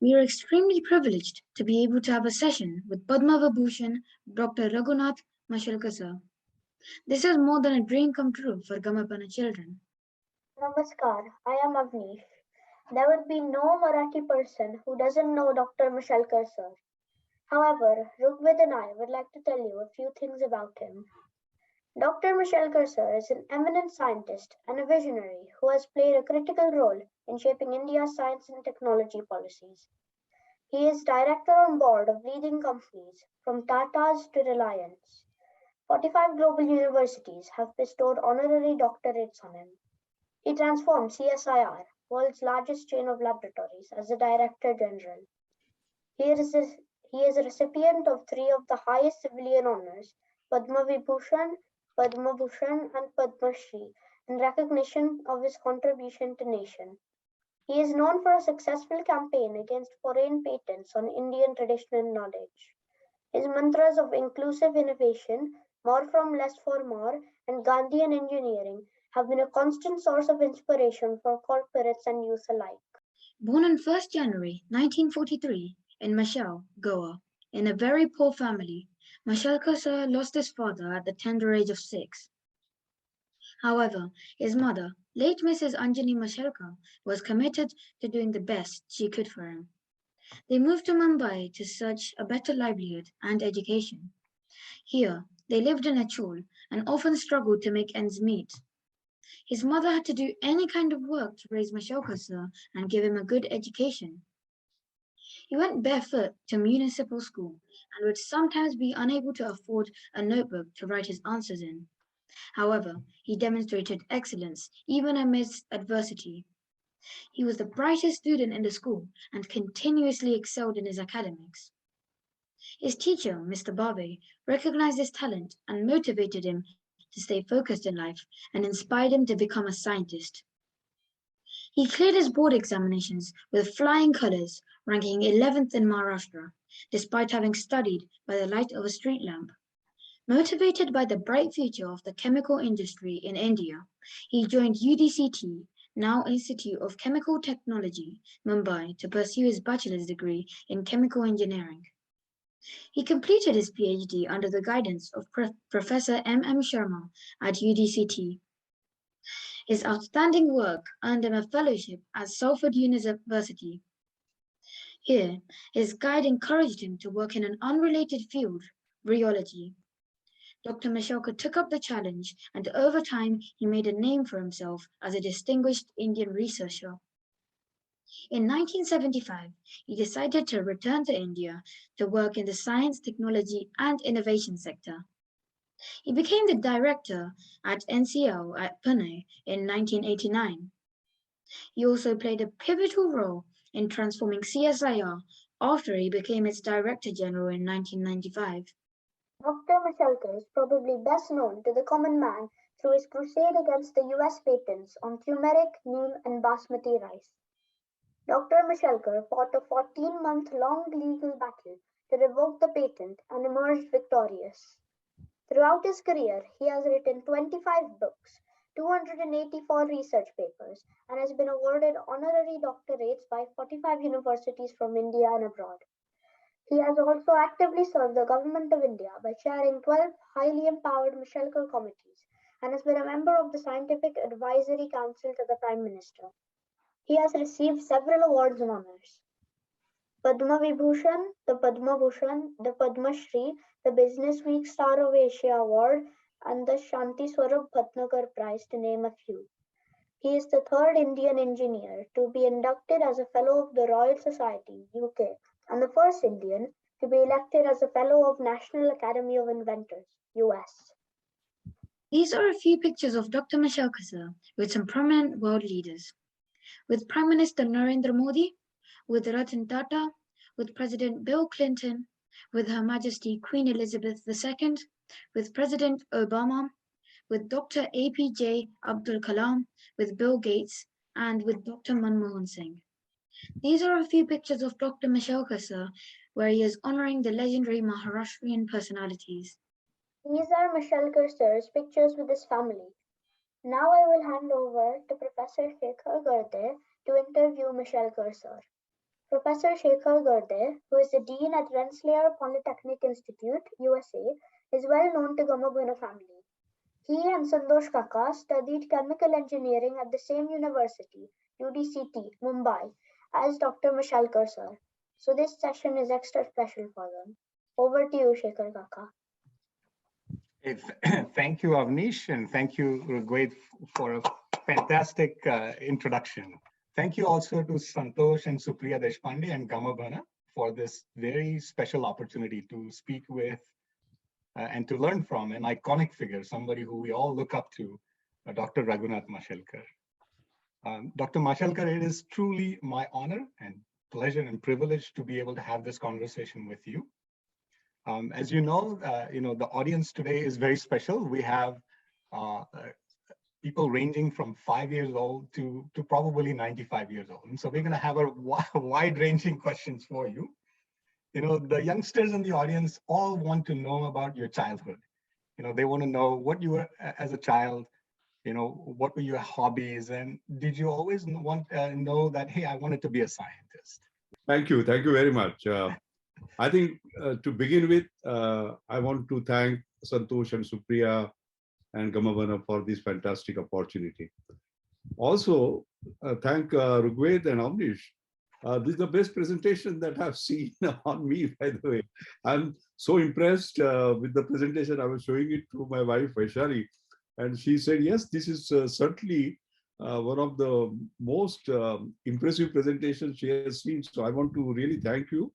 We are extremely privileged to be able to have a session with Padma Vibhushan Dr. Raghunath Mashalkar sir. This is more than a dream come true for Gamapana children. Namaskar, I am Avnish. There would be no Marathi person who doesn't know Dr. Mishalkar sir. However, Rugved and I would like to tell you a few things about him. Dr. Mishalkar sir is an eminent scientist and a visionary who has played a critical role in shaping India's science and technology policies. He is director on board of leading companies from Tata's to Reliance. 45 global universities have bestowed honorary doctorates on him. He transformed CSIR, world's largest chain of laboratories, as the Director General. He is, a, he is a recipient of three of the highest civilian honors, Padma Vibhushan, Padma Bhushan, and Padma Shri, in recognition of his contribution to nation. He is known for a successful campaign against foreign patents on Indian traditional knowledge. His mantras of inclusive innovation, more from less for more, and Gandhian engineering have been a constant source of inspiration for corporates and youth alike. Born on 1st January 1943 in Mashal, Goa, in a very poor family, Mashalkar sir lost his father at the tender age of 6. However, his mother, late Mrs. Anjani Mashalkar, was committed to doing the best she could for him. They moved to Mumbai to search a better livelihood and education. Here, they lived in a chole and often struggled to make ends meet. His mother had to do any kind of work to raise Mashalkar sir and give him a good education. He went barefoot to municipal school and would sometimes be unable to afford a notebook to write his answers in. However, he demonstrated excellence even amidst adversity. He was the brightest student in the school and continuously excelled in his academics. His teacher, Mr. Barbe, recognized his talent and motivated him to stay focused in life and inspired him to become a scientist. He cleared his board examinations with flying colors, ranking 11th in Maharashtra, despite having studied by the light of a street lamp. Motivated by the bright future of the chemical industry in India, he joined UDCT, now Institute of Chemical Technology, Mumbai, to pursue his bachelor's degree in chemical engineering. He completed his PhD under the guidance of Professor M. Sharma at UDCT. His outstanding work earned him a fellowship at Salford University. Here, his guide encouraged him to work in an unrelated field, rheology. Dr. Mashalkar took up the challenge, and over time he made a name for himself as a distinguished Indian researcher. In 1975, he decided to return to India to work in the science, technology, and innovation sector. He became the director at NCL at Pune in 1989. He also played a pivotal role in transforming CSIR after he became its Director General in 1995. Dr. Mishalkar is probably best known to the common man through his crusade against the US patents on turmeric, neem, and basmati rice. Dr. Mishalkar fought a 14-month-long legal battle to revoke the patent and emerged victorious. Throughout his career, he has written 25 books, 284 research papers, and has been awarded honorary doctorates by 45 universities from India and abroad. He has also actively served the Government of India by chairing 12 highly empowered Mishalkar committees and has been a member of the Scientific Advisory Council to the Prime Minister. He has received several awards and honors. Padma Vibhushan, the Padma Bhushan, the Padma Shri, the Business Week Star of Asia Award, and the Shanti Swarup Bhatnagar Prize, to name a few. He is the third Indian engineer to be inducted as a Fellow of the Royal Society, UK, and the first Indian to be elected as a Fellow of National Academy of Inventors, US. These are a few pictures of Dr. Mashalkar sir with some prominent world leaders. With Prime Minister Narendra Modi, with Ratan Tata, with President Bill Clinton, with Her Majesty Queen Elizabeth II, with President Obama, with Dr. APJ Abdul Kalam, with Bill Gates, and with Dr. Manmohan Singh. These are a few pictures of Dr. Mashalkar sir, where he is honoring the legendary Maharashtrian personalities. These are Mishalkar sir's pictures with his family. Now I will hand over to Professor Shekhar Garde to interview Mishalkar sir. Professor Shekhar Gurde, who is the Dean at Rensselaer Polytechnic Institute, USA, is well known to Gamabhuna family. He and Santosh Kaka studied chemical engineering at the same university, UDCT, Mumbai, as Dr. Mashalkar sir. So this session is extra special for them. Over to you, Shekhar Kaka. Thank you, Avnish, and thank you, Rugved, for a fantastic introduction. Thank you also to Santosh and Supriya Deshpande and Gamabhana for this very special opportunity to speak with and to learn from an iconic figure, somebody who we all look up to, Dr. Raghunath Mashelkar. Dr. Mashelkar, it is truly my honor and pleasure and privilege to be able to have this conversation with you. As you know, the audience today is very special. We have people ranging from 5 years old to probably 95 years old. And so we're going to have a wide-ranging questions for you. The youngsters in the audience all want to know about your childhood. They want to know what you were as a child, what were your hobbies, and did you always want to know that, hey, I wanted to be a scientist? Thank you very much. I think to begin with, I want to thank Santosh and Supriya and Gamabhana for this fantastic opportunity. Also, thank Rugved and Avnish. This is the best presentation that I've seen on me, by the way. I'm so impressed with the presentation. I was showing it to my wife, Vaishali, and she said, yes, this is certainly one of the most impressive presentations she has seen. So I want to really thank you.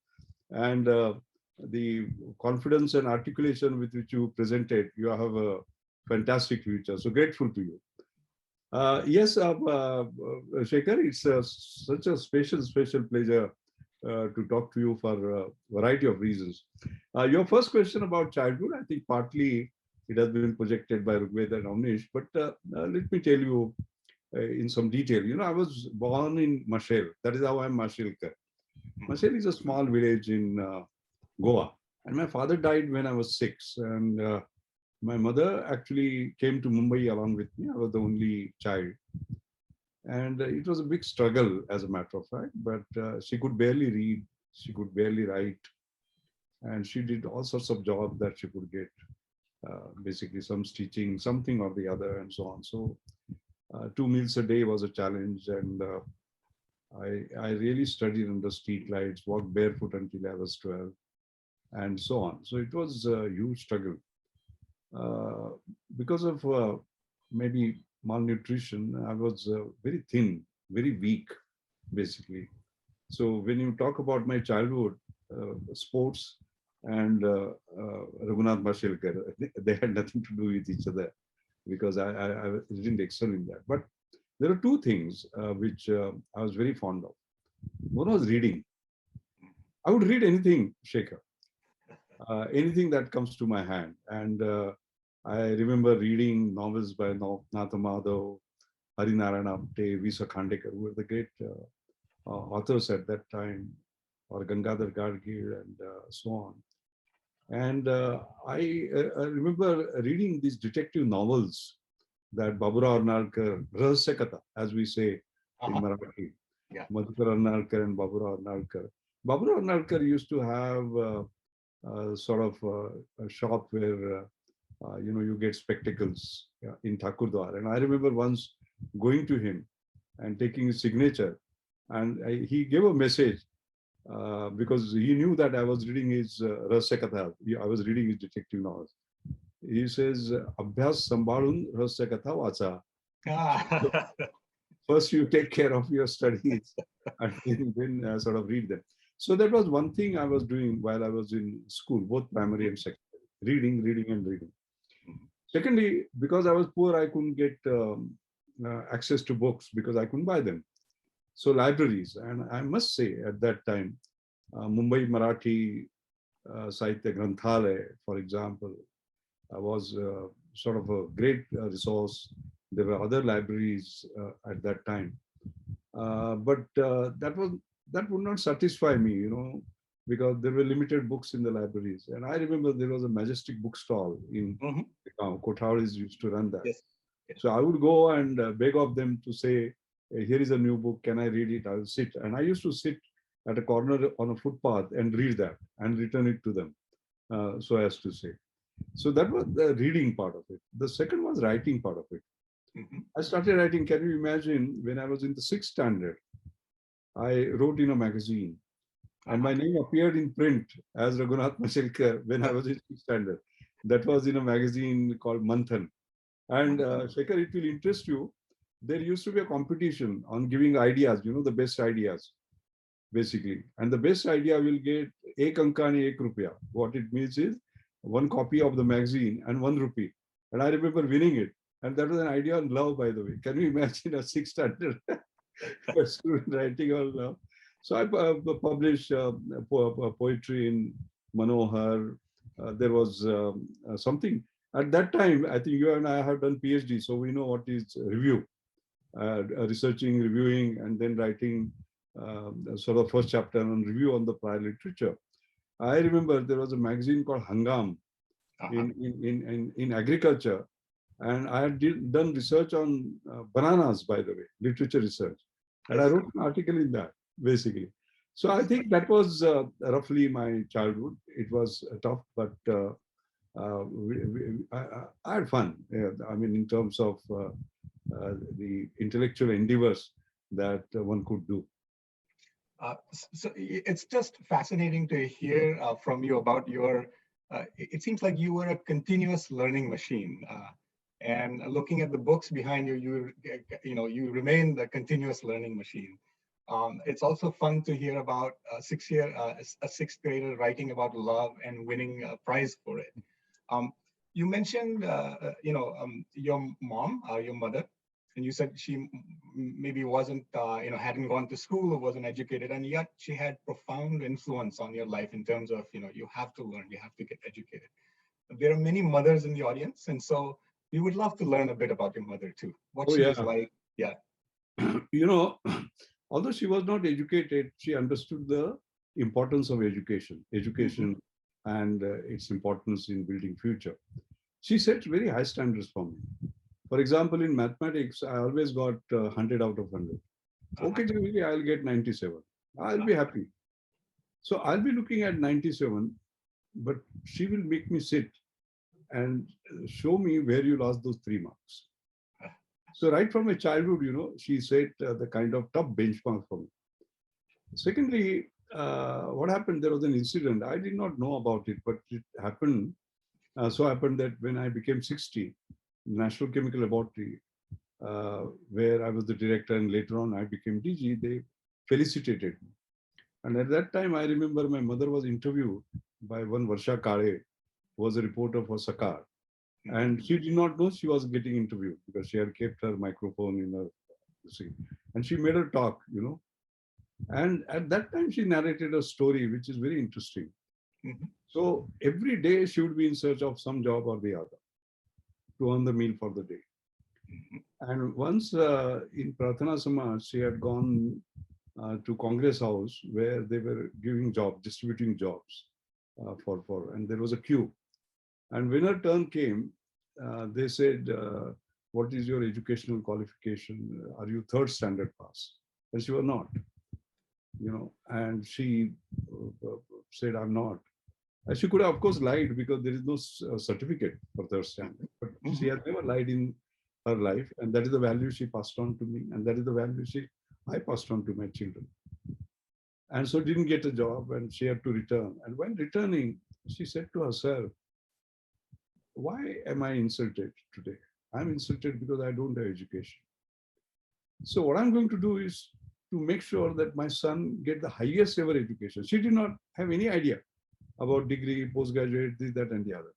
And the confidence and articulation with which you presented, you have a fantastic future. So grateful to you. Yes, Shekhar, it's such a special pleasure to talk to you for a variety of reasons. Your first question about childhood, I think partly it has been projected by Rugved and Avnish, but let me tell you in some detail. I was born in Mashel. That is how I'm Mashelkar. Mashel is a small village in Goa. And my father died when I was 6. And my mother actually came to Mumbai along with me. I was the only child. And it was a big struggle, as a matter of fact. But she could barely read. She could barely write. And she did all sorts of jobs that she could get. Basically, some stitching, something or the other, and so on. So 2 meals a day was a challenge. And I really studied under street lights, walked barefoot until I was 12, and so on. So it was a huge struggle. Because of maybe malnutrition, I was very thin, very weak, basically. So when you talk about my childhood, sports and Raghunath Mashelkar, they had nothing to do with each other because I didn't excel in that. But there are 2 things which I was very fond of. One was reading. I would read anything, Shekhar, anything that comes to my hand. And I remember reading novels by Natha Madhav, Harinarayana Apte, V. S. Khandekar, who were the great authors at that time, or Gangadhar Gadgil, and so on. And I remember reading these detective novels that Baburao Arnalkar, Rahasya Katha, as we say in Marathi, Madhukar Arnalkar and Baburao Arnalkar. Baburao Arnalkar used to have sort of a shop where you get spectacles in Thakurdwar. And I remember once going to him and taking his signature, and he gave a message because he knew that I was reading his Rahasya Katha. I was reading his detective novels. He says, Abhyas Sambhalun Rahasya Katha Vacha. First, you take care of your studies and then sort of read them. So that was one thing I was doing while I was in school, both primary and secondary, reading and reading. Secondly, because I was poor, I couldn't get access to books because I couldn't buy them. So libraries, and I must say at that time, Mumbai Marathi Sahitya Granthalaya, for example, was sort of a great resource. There were other libraries at that time, but that would not satisfy me, because there were limited books in the libraries. And I remember there was a Majestic bookstall in Kothauris used to run that. Yes. So I would go and beg of them to say, here is a new book, can I read it? I will sit. And I used to sit at a corner on a footpath and read that and return it to them, so as to say. So that was the reading part of it. The second was writing part of it. Mhm. I started writing. Can you imagine, when I was in the 6th standard, I wrote in a magazine, and my name appeared in print as Raghunath Mashelkar when I was in 6th standard. That was in a magazine called Manthan. And Shekhar, it will interest you. There used to be a competition on giving ideas, the best ideas, basically. And the best idea will get ek ankani ek rupya. What it means is one copy of the magazine and 1 rupee. And I remember winning it. And that was an idea on love, by the way. Can you imagine a 6th standard student writing on love? So I published poetry in Manohar. There was something. At that time, I think you and I have done PhD, so we know what is review, researching, reviewing, and then writing sort of first chapter on review on the prior literature. I remember there was a magazine called Hangam in agriculture, and I had done research on bananas, by the way, literature research, and I wrote an article in that, basically. So I think that was roughly my childhood. It was tough, but I had fun. I mean, in terms of the intellectual endeavors that one could do. So it's just fascinating to hear from you about your, it seems like you were a continuous learning machine. And looking at the books behind you, you remain the continuous learning machine. It's also fun to hear about a 6th grader writing about love and winning a prize for it. You mentioned, your mom, your mother, and you said she maybe wasn't, hadn't gone to school or wasn't educated, and yet she had profound influence on your life in terms of, you have to learn, you have to get educated. There are many mothers in the audience, and so we would love to learn a bit about your mother too. What she was like, yeah. Although she was not educated, she understood the importance of education and its importance in building future. She set very high standards for me. For example, in mathematics, I always got 100 out of 100. Okay, I'll get 97. I'll be happy. So I'll be looking at 97, but she will make me sit and show me where you lost those 3 marks. So right from my childhood, she set the kind of tough benchmark for me. Secondly, what happened, there was an incident. I did not know about it, but it happened. So happened that when I became 60, National Chemical Laboratory, where I was the director and later on I became DG, they felicitated me. And at that time, I remember my mother was interviewed by one Varsha Kale, who was a reporter for Sakar. And she did not know she was getting interviewed because she had kept her microphone in her seat. And she made her talk, And at that time, she narrated a story which is very interesting. So every day she would be in search of some job or the other to earn the meal for the day. And once in Prathana Samaj, she had gone to Congress House where they were giving jobs, distributing jobs and there was a queue. And when her turn came, they said, what is your educational qualification? Are you 3rd standard pass? And she was not, and she said, I'm not. And she could have, of course, lied because there is no certificate for 3rd standard. But she has never lied in her life. And that is the value she passed on to me. And that is the value I passed on to my children. And so didn't get a job and she had to return. And when returning, she said to herself, why am I insulted today? I'm insulted because I don't have education. So what I'm going to do is to make sure that my son get the highest ever education. She did not have any idea about degree, postgraduate, this, that, and the other.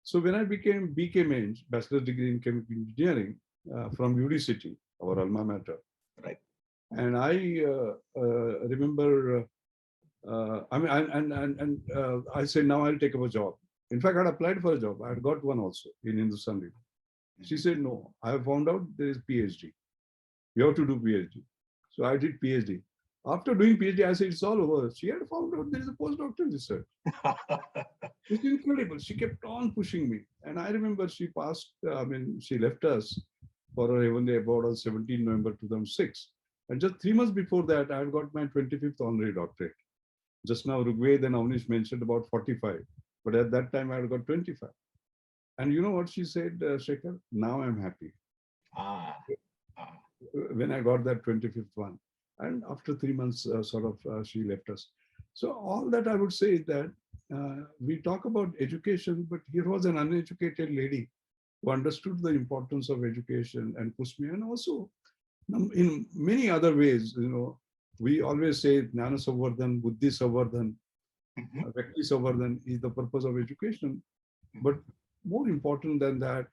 So when I became BChem, Bachelor's Degree in Chemical Engineering from UD City, our alma mater. Right. And I remember, I said, now I'll take up a job. In fact, I had applied for a job. I had got one also in Hindustan Lever. She said, no, I have found out there is PhD. You have to do PhD. So I did PhD. After doing PhD, I said, it's all over. She had found out there is a postdoctoral research. It's incredible. She kept on pushing me. And I remember she passed, she left us for her heavenly abode on 17 November 2006. And just 3 months before that, I had got my 25th honorary doctorate. Just now, Rugved and Avnish mentioned about 45, but at that time, I had got 25. And you know what she said, Shekhar? Now I'm happy. Ah, ah, When I got that 25th one. And after 3 months, she left us. So all that I would say is that we talk about education, but here was an uneducated lady who understood the importance of education and pushed me. And also in many other ways, we always say Jnana Savardhan, Buddhi Savardhan, mhm, Vyakti Savardhan is the purpose of education. But more important than that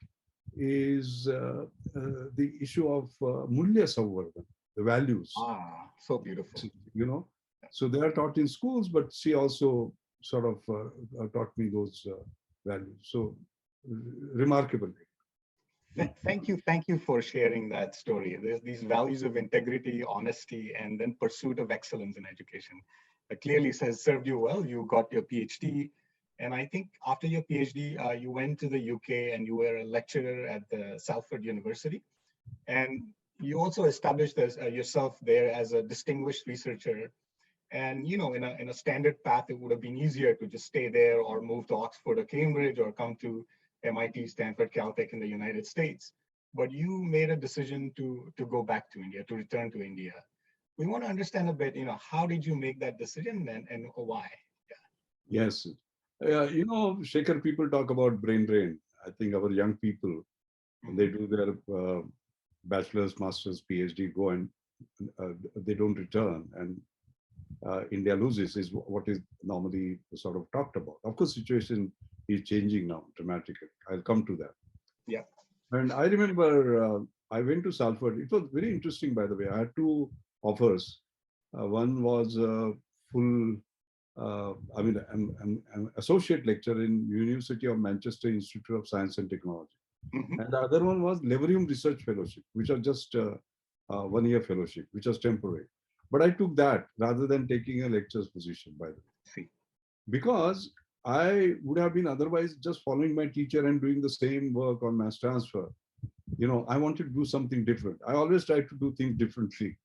is the issue of Mulya Savardhan, the values, ah, so beautiful. you know. So they are taught in schools, but she also sort of taught me those values. So remarkable. Thank you for sharing that story. There's these values of integrity, honesty, and then pursuit of excellence in education. That clearly says served you well. You got your PhD, and I think after your PhD, you went to the UK and you were a lecturer at the Salford University, and you also established yourself there as a distinguished researcher. And in a standard path, it would have been easier to just stay there or move to Oxford or Cambridge or come to MIT, Stanford, Caltech in the United States. But you made a decision to go back to India, to return to India. We want to understand a bit, how did you make that decision and why? Yes. Shekhar, people talk about brain drain. I think our young people, they do their bachelor's, master's, PhD, go and they don't return. And India loses is what is normally sort of talked about. Of course, situation is changing now dramatically. I'll come to that. Yeah. And I remember I went to Salford. It was very interesting, by the way. I had two offers. One was full, I'm associate lecturer in University of Manchester Institute of Science and Technology. Mhm. And the other one was Leverium Research Fellowship, which was just 1 year fellowship, which was temporary. But I took that rather than taking a lecturer's position, by the way, See. because I would have been otherwise just following my teacher and doing the same work on mass transfer. I wanted to do something different. I always try to do things differently.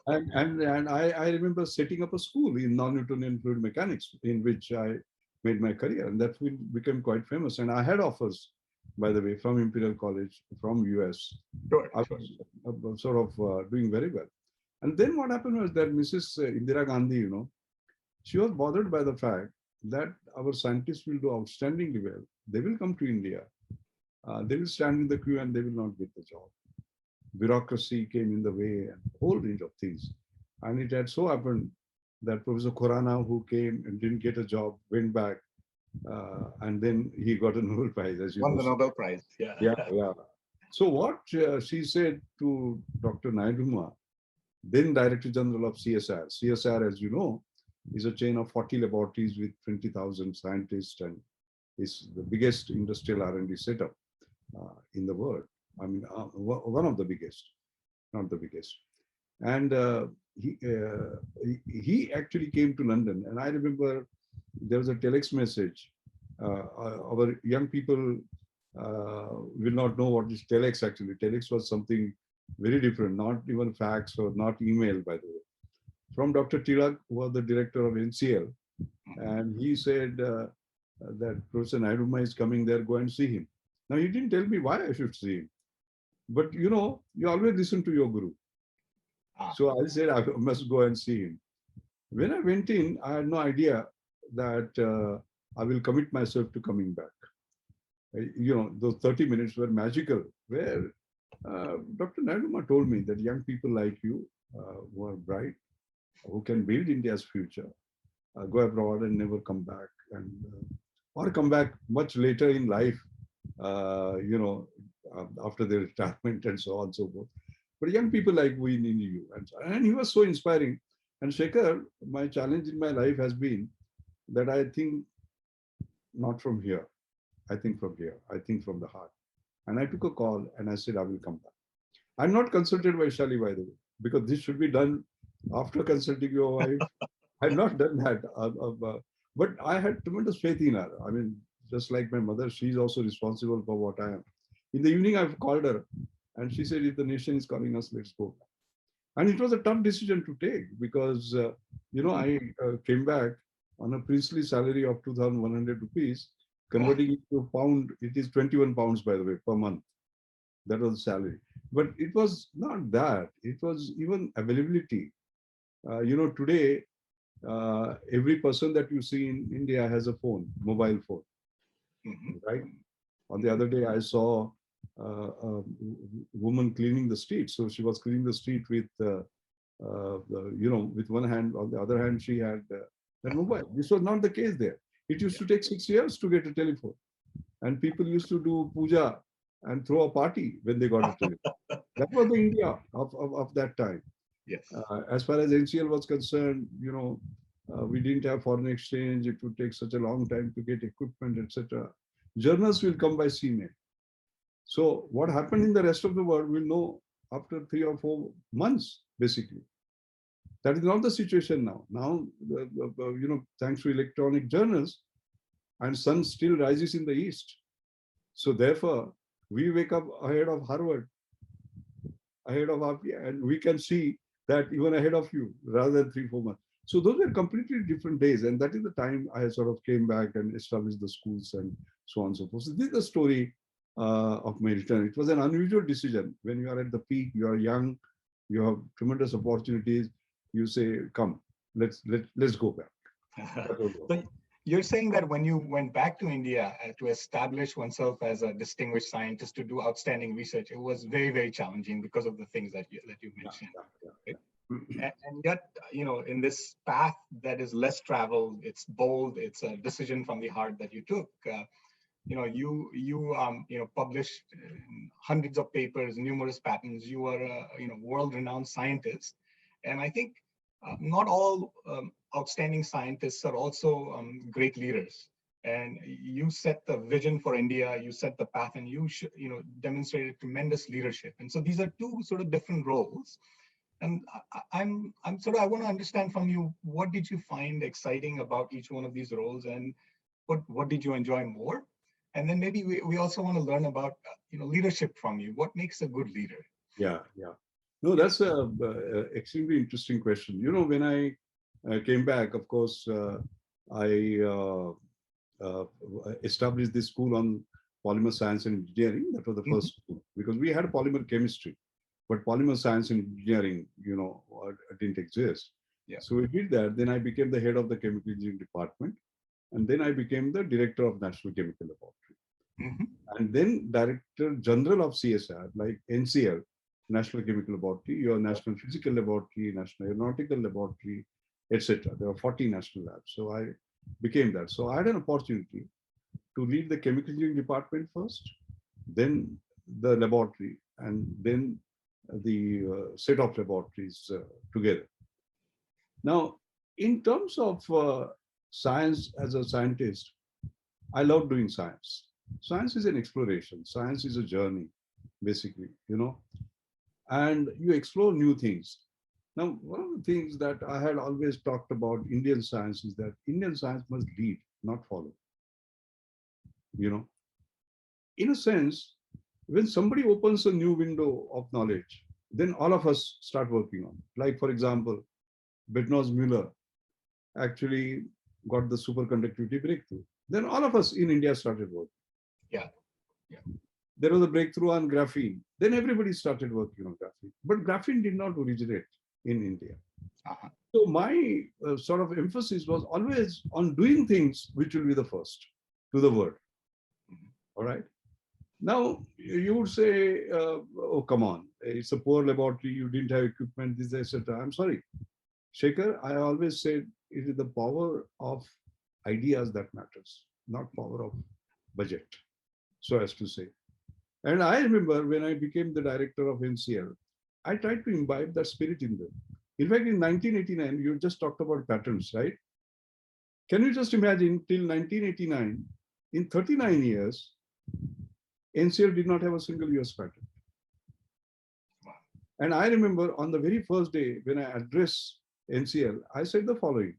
And I remember setting up a school in non-Newtonian fluid mechanics in which I made my career, and that became quite famous. And I had offers, by the way, from Imperial College, from US. Sure, I sure. was sort of doing very well. And then what happened was that Mrs. Indira Gandhi, she was bothered by the fact that our scientists will do outstandingly well. They will come to India. They will stand in the queue and they will not get the job. Bureaucracy came in the way and a whole range of things. And it had so happened that Professor Khurana, who came and didn't get a job, went back. And then he got a Nobel Prize, as you Won know. the Nobel Prize. Yeah. Yeah. So what she said to Dr. Naiduma, then Director General of CSR. CSR, as you know, is a chain of 40 laboratories with 20,000 scientists and is the biggest industrial R&D setup in the world. I mean, one of the biggest, not the biggest. And he actually came to London. And I remember there was a telex message. Our young people will not know what is telex actually. Telex was something very different, not even fax or not email, by the way. From Dr. Tilak, who was the director of NCL. And he said that Professor Naiduma is coming there, go and see him. Now, he didn't tell me why I should see him. But you always listen to your guru. So I said, I must go and see him. When I went in, I had no idea that I will commit myself to coming back. Those 30 minutes were magical, where Dr. Naiduma told me that young people like you who are bright, who can build India's future, go abroad and never come back, and or come back much later in life, after their retirement and so on and so forth. But young people like we need you. And he was so inspiring. And Shekhar, my challenge in my life has been that I think not from here. I think from here. I think from the heart. And I took a call and I said, I will come back. I'm not consulted by Shali, by the way, because this should be done after consulting your wife. I've not done that. But I had tremendous faith in her. I mean, just like my mother, she's also responsible for what I am. In the evening, I've called her and she said, if the nation is calling us, let's go. And it was a tough decision to take because, I came back on a princely salary of 2,100 rupees, converting it to a pound, it is 21 pounds, by the way, per month. That was the salary. But it was not that, it was even availability. Today, every person that you see in India has a phone, mobile phone, right? On the other day, I saw a woman cleaning the street. So she was cleaning the street with, with one hand. On the other hand, she had a mobile. This was not the case there. It used to take 6 years to get a telephone. And people used to do puja and throw a party when they got a telephone. That was the India of that time. Yes. As far as NCL was concerned, we didn't have foreign exchange. It would take such a long time to get equipment, etc. Journals will come by sea mail. So what happened in the rest of the world, we'll know after 3 or 4 months, basically. That is not the situation now. Now, thanks to electronic journals, and sun still rises in the east. So therefore, we wake up ahead of Harvard, ahead of RPI, and we can see that even ahead of you, rather than 3 or 4 months. So those were completely different days. And that is the time I sort of came back and established the schools and so on and so forth. So this is the story of my return. It was an unusual decision. When you are at the peak, you are young, you have tremendous opportunities. You say, come, let's go back. So you're saying that when you went back to India to establish oneself as a distinguished scientist to do outstanding research, it was very, very challenging because of the things that you mentioned. Right? And yet, in this path that is less traveled, it's bold, it's a decision from the heart that you took. You published hundreds of papers, numerous patents. You are a world-renowned scientist, and I think not all outstanding scientists are also great leaders. And you set the vision for India, you set the path, and you demonstrated tremendous leadership. And so these are two sort of different roles. And I want to understand from you, what did you find exciting about each one of these roles, and what did you enjoy more? And then maybe we also want to learn about leadership from you. What makes a good leader? Yeah. No, that's a extremely interesting question. When I came back, of course, I established this school on polymer science and engineering. That was the first school, because we had polymer chemistry, but polymer science and engineering, didn't exist. Yeah. So we did that. Then I became the head of the chemical engineering department. And then I became the director of National Chemical Laboratory. And then Director General of CSR, like NCL, National Chemical Laboratory, your National Physical Laboratory, National Aeronautical Laboratory, etc. There were 40 national labs. So I became that. So I had an opportunity to lead the chemical engineering department first, then the laboratory, and then the set of laboratories together. Now, in terms of science as a scientist, I love doing science. Science is an exploration. Science is a journey, basically, and you explore new things. Now, one of the things that I had always talked about Indian science is that Indian science must lead, not follow. In a sense, when somebody opens a new window of knowledge, then all of us start working on it. Like, for example, Bednorz Müller actually got the superconductivity breakthrough. Then all of us in India started working. Yeah. There was a breakthrough on graphene. Then everybody started working on graphene. But graphene did not originate in India. So my sort of emphasis was always on doing things which will be the first to the world. All right. Now, you would say, oh, come on, it's a poor laboratory, you didn't have equipment, this, etc. I'm sorry. Shekhar, I always said it is the power of ideas that matters, not power of budget, so as to say. And I remember when I became the director of NCL, I tried to imbibe that spirit in them. In fact, in 1989, you just talked about patents, right? Can you just imagine till 1989, in 39 years, NCL did not have a single US patent. And I remember on the very first day when I addressed NCL, I said the following: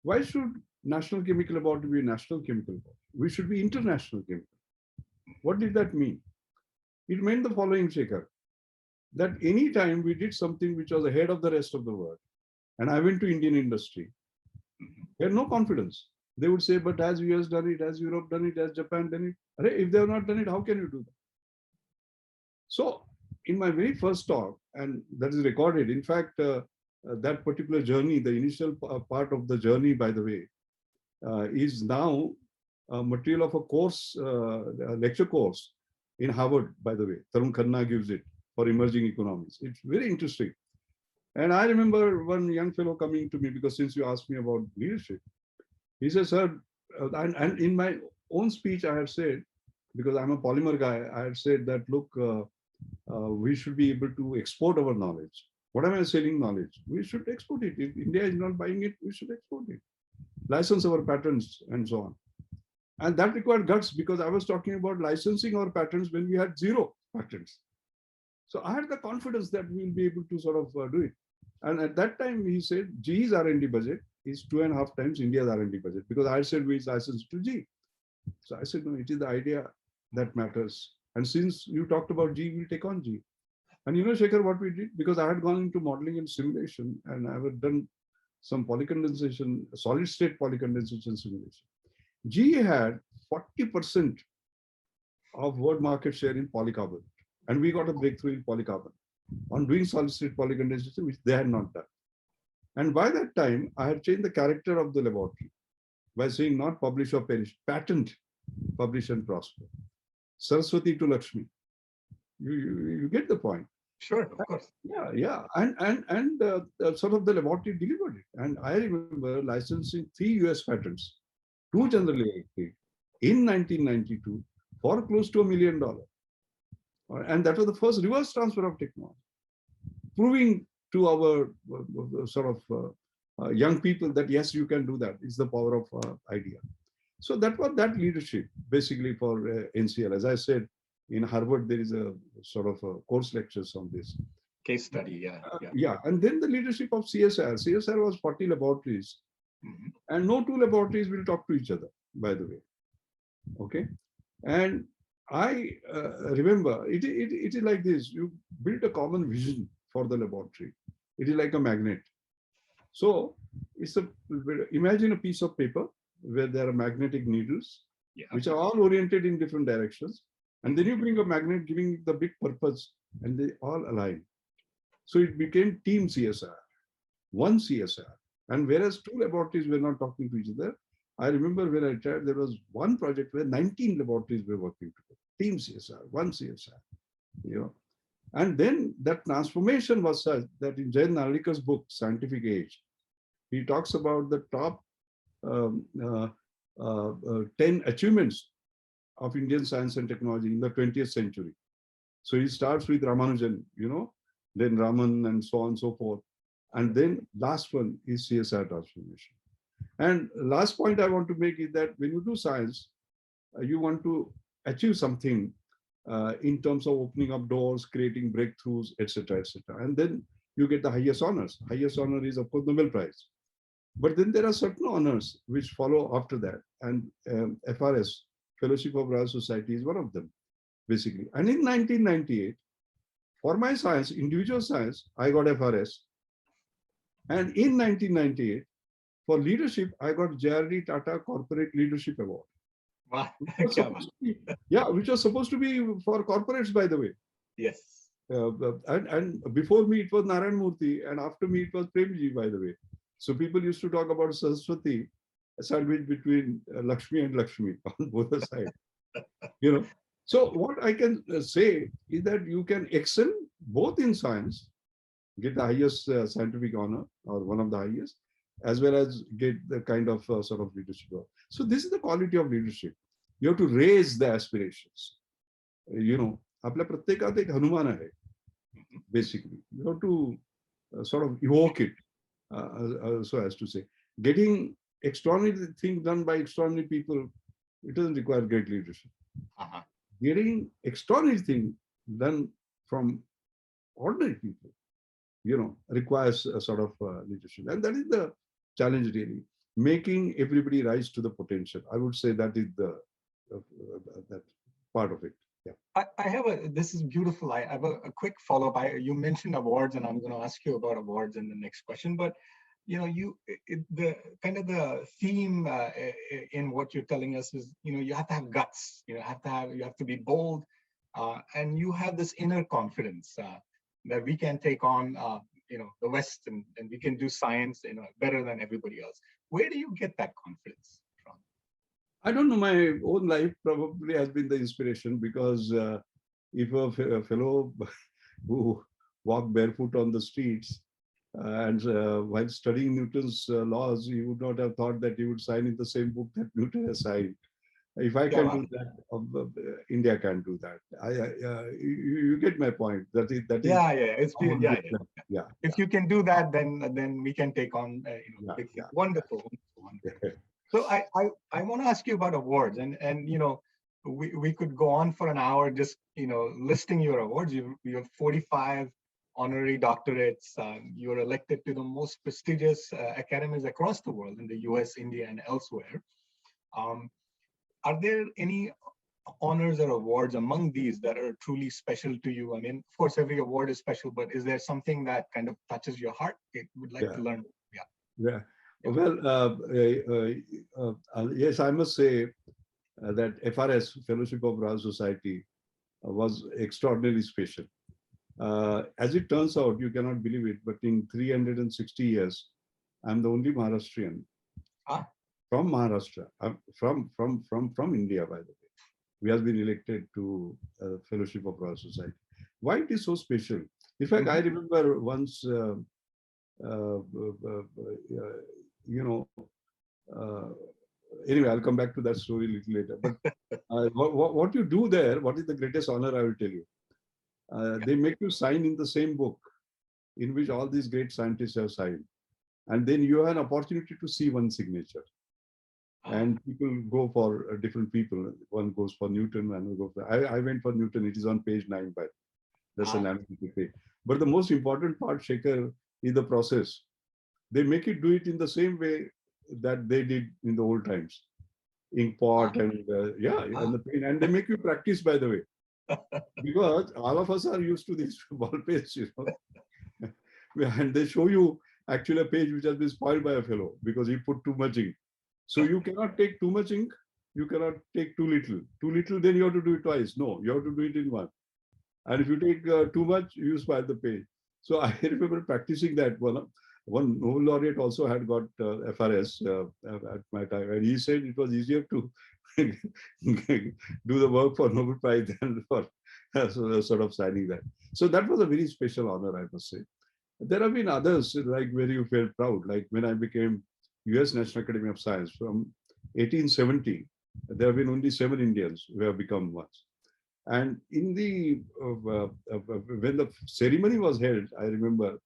why should National Chemical Laboratory be a national chemical laboratory? We should be international chemical. What did that mean? It meant the following, Shekhar. that any time we did something which was ahead of the rest of the world, and I went to Indian industry, they had no confidence. They would say, but has US done it, has Europe done it, has Japan done it? If they have not done it, how can you do that? So in my very first talk, and that is recorded, in fact, that particular journey, the initial part of the journey, by the way, is now material of a course, a lecture course in Harvard, by the way. Tarun Khanna gives it for emerging economies. It's very interesting. And I remember one young fellow coming to me, because since you asked me about leadership, he says, sir, and in my own speech, I had said, because I'm a polymer guy, I had said that, look, we should be able to export our knowledge. What am I selling knowledge? We should export it. If India is not buying it, we should export it. License our patents and so on. And that required guts, because I was talking about licensing our patents when we had 0 patents. So I had the confidence that we'll be able to sort of do it. And at that time, he said, GE's R&D budget is 2.5 times India's R&D budget, because I said we licensed to GE. So I said, no, it is the idea that matters. And since you talked about GE, we'll take on GE. And you know, Shekhar, what we did, because I had gone into modeling and simulation, and I had done some polycondensation, solid state polycondensation simulation. GE had 40% of world market share in polycarbonate. And we got a breakthrough in polycarbonate on doing solid state polycondensation, which they had not done. And by that time, I had changed the character of the laboratory by saying not publish or perish, patent, publish and prosper. Saraswati to Lakshmi. You get the point. Sure, of course. Yeah. And sort of the laboratory delivered it. And I remember licensing 3 US patents, 2 General Electric in 1992 for close to $1 million. And that was the first reverse transfer of technology, proving to our sort of young people that yes, you can do that. It's the power of idea. So that was that leadership basically for NCL. As I said, in Harvard, there is a sort of a course lectures on this. Case study, yeah. Yeah, and then the leadership of CSIR. CSIR was 40 laboratories, and no 2 laboratories will talk to each other, by the way. Okay, and I remember it is like this. You build a common vision for the laboratory. It is like a magnet. So it's imagine a piece of paper where there are magnetic needles, which are all oriented in different directions. And then you bring a magnet giving the big purpose, and they all align. So it became Team CSIR, one CSIR. And whereas 2 laboratories were not talking to each other, I remember when I retired, there was one project where 19 laboratories were working together. Team CSIR, one CSIR, you know. And then that transformation was such that in Jayant Narlikar's book, Scientific Age, he talks about the top 10 achievements of Indian science and technology in the 20th century. So he starts with Ramanujan, you know, then Raman and so on and so forth. And then last one is CSIR transformation. And last point I want to make is that when you do science, you want to achieve something in terms of opening up doors, creating breakthroughs, etc., etc. And then you get the highest honors. Highest honor is, of course, Nobel Prize. But then there are certain honors which follow after that. And FRS, Fellowship of Royal Society, is one of them, basically. And in 1998, for my science, individual science, I got FRS. And in 1998, for leadership, I got JRD Tata Corporate Leadership Award. Wow. Which was supposed to be for corporates, by the way. Yes. And before me, it was Narayan Murthy, and after me, it was Premji, by the way. So people used to talk about Saraswati, a sandwich between Lakshmi and Lakshmi on both the sides. You know. So what I can say is that you can excel both in science, get the highest scientific honor or one of the highest, as well as get the kind of sort of leadership. So this is the quality of leadership. You have to raise the aspirations. You know, आपल्या प्रत्येकात एक हनुमान आहे, basically. You have to sort of evoke it, so as to say. Getting extraordinary things done by extraordinary people, it doesn't require great leadership. Getting extraordinary things done from ordinary people, you know, requires a sort of leadership. And that is the challenge, really. Making everybody rise to the potential. I would say that is the that part of it. I have this is beautiful. I have a quick follow-up. You mentioned awards, and I'm going to ask you about awards in the next question. But the kind of the theme in what you're telling us is, you have to have guts. You have to be bold, and you have this inner confidence that we can take on, the West, and we can do science, better than everybody else. Where do you get that confidence from? I don't know. My own life probably has been the inspiration, because if a fellow who walked barefoot on the streets and while studying Newton's laws, he would not have thought that he would sign in the same book that Newton has signed. If I can do that, India can do that. You get my point. That is Yeah. If you can do that, then we can take on. Wonderful. So I want to ask you about awards, and we could go on for an hour just listing your awards. You have 45 honorary doctorates. You're elected to the most prestigious academies across the world in the US, India, and elsewhere. Are there any honors or awards among these that are truly special to you? I mean, of course, every award is special, but is there something that kind of touches your heart? I would like to learn. Yeah. Well, yes, I must say that FRS, Fellowship of Royal Society, was extraordinarily special. As it turns out, you cannot believe it, but in 360 years, I'm the only Maharashtrian from Maharashtra, from India, by the way. We have been elected to Fellowship of Royal Society. Why it is so special? In fact, I remember once, anyway, I'll come back to that story a little later. But what you do there, what is the greatest honor, I will tell you. They make you sign in the same book in which all these great scientists have signed. And then you have an opportunity to see one signature. And people go for different people. One goes for Newton, one will go for, I went for Newton. It is on page 9, but that's an analytical page. But the most important part, Shekhar, is the process. They make you do it in the same way that they did in the old times. Ink pot and and the pen. And they make you practice, by the way. Because all of us are used to these ball pens, and they show you actually a page which has been spoiled by a fellow because he put too much ink. So you cannot take too much ink, you cannot take too little. Too little, then you have to do it twice. No, you have to do it in one. And if you take too much, you spoil the page. So I remember practicing that. One Nobel laureate also had got FRS at my time, and he said it was easier to do the work for Nobel Prize than for sort of signing that. So that was a very special honor, I must say. There have been others, like where you felt proud, like when I became US National Academy of Science from 1870, there have been only 7 Indians who have become ones. And in the when the ceremony was held, I remember